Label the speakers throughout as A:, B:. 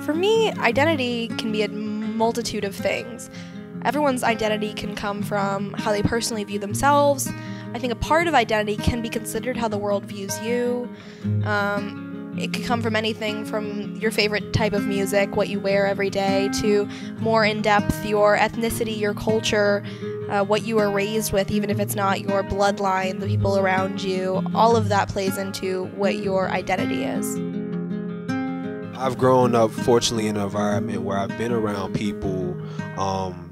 A: For me, identity can be a multitude of things. Everyone's identity can come from how they personally view themselves. I think a part of identity can be considered how the world views you. It could come from anything from your favorite type of music, what you wear every day, to more in-depth your ethnicity, your culture, what you were raised with, even if it's not your bloodline, the people around you. All of that plays into what your identity is.
B: I've grown up, fortunately, in an environment where I've been around people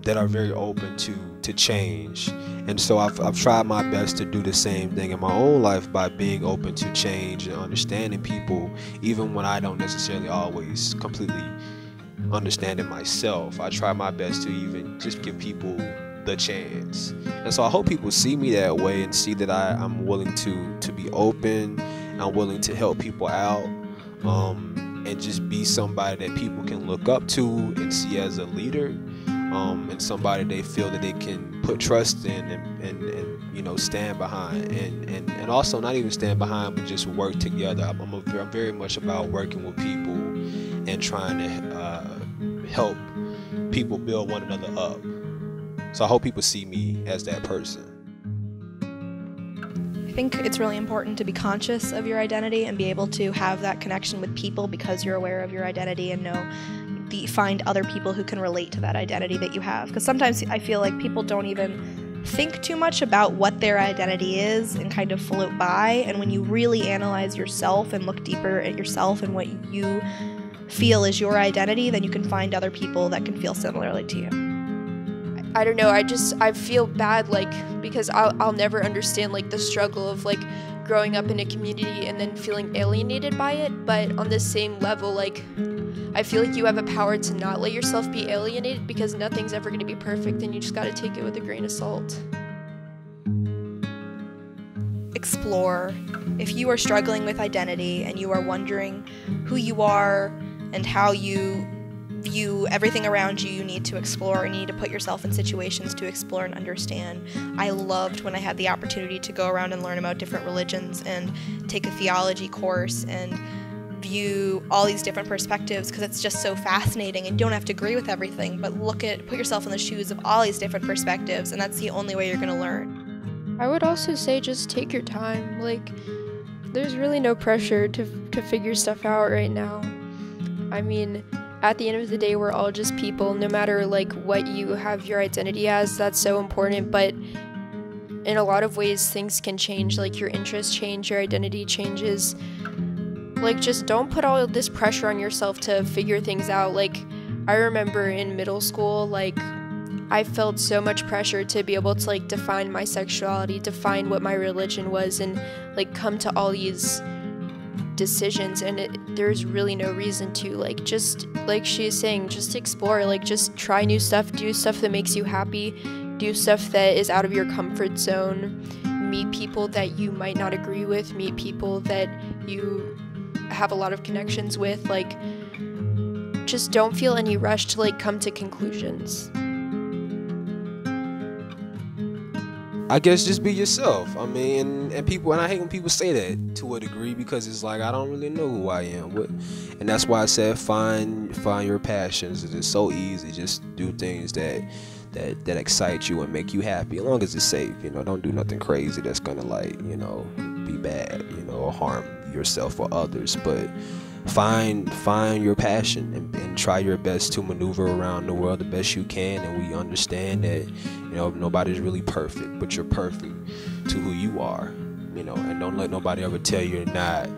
B: that are very open to change. And so I've tried my best to do the same thing in my own life by being open to change and understanding people, even when I don't necessarily always completely understand it myself. I try my best to even just give people the chance. And so I hope people see me that way and see that I'm willing to be open, I'm willing to help people out, and just be somebody that people can look up to and see as a leader, and somebody they feel that they can put trust in and you know, stand behind, and also not even stand behind, but just work together. I'm very much about working with people and trying to help people build one another up. So I hope people see me as that person.
A: I think it's really important to be conscious of your identity and be able to have that connection with people because you're aware of your identity and find other people who can relate to that identity that you have. Because sometimes I feel like people don't even think too much about what their identity is and kind of float by. And when you really analyze yourself and look deeper at yourself and what you feel is your identity, then you can find other people that can feel similarly to you.
C: I don't know, I feel bad, because I'll never understand, the struggle of, growing up in a community and then feeling alienated by it, but on the same level, I feel like you have a power to not let yourself be alienated because nothing's ever going to be perfect and you just got to take it with a grain of salt.
A: Explore. If you are struggling with identity and you are wondering who you are and how you view everything around you, you need to explore and you need to put yourself in situations to explore and understand. I loved when I had the opportunity to go around and learn about different religions and take a theology course and view all these different perspectives because it's just so fascinating, and you don't have to agree with everything, but put yourself in the shoes of all these different perspectives, and that's the only way you're going to learn.
C: I would also say just take your time. There's really no pressure to figure stuff out right now. I mean, at the end of the day, we're all just people, no matter what you have your identity as. That's so important, but in a lot of ways things can change, your interests change, your identity changes. Just don't put all this pressure on yourself to figure things out. I remember in middle school, I felt so much pressure to be able to define my sexuality, define what my religion was, and come to all these decisions, and there's really no reason to just she is saying, just explore, just try new stuff, do stuff that makes you happy, do stuff that is out of your comfort zone, meet people that you might not agree with, meet people that you have a lot of connections with. Just don't feel any rush to come to conclusions.
B: I guess just be yourself. I mean, and I hate when people say that to a degree because it's I don't really know who I am. And that's why I said find your passions. It's so easy. Just do things that excite you and make you happy, as long as it's safe. Don't do nothing crazy that's gonna be bad, or harm yourself or others. But find your passion and try your best to maneuver around the world the best you can. And we understand that nobody's really perfect, but you're perfect to who you are, and don't let nobody ever tell you you're not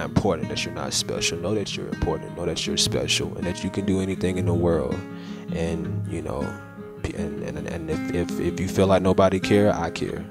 B: important, that you're not special. Know that you're important, know that you're special, and that you can do anything in the world. And and if you feel like nobody care, I care.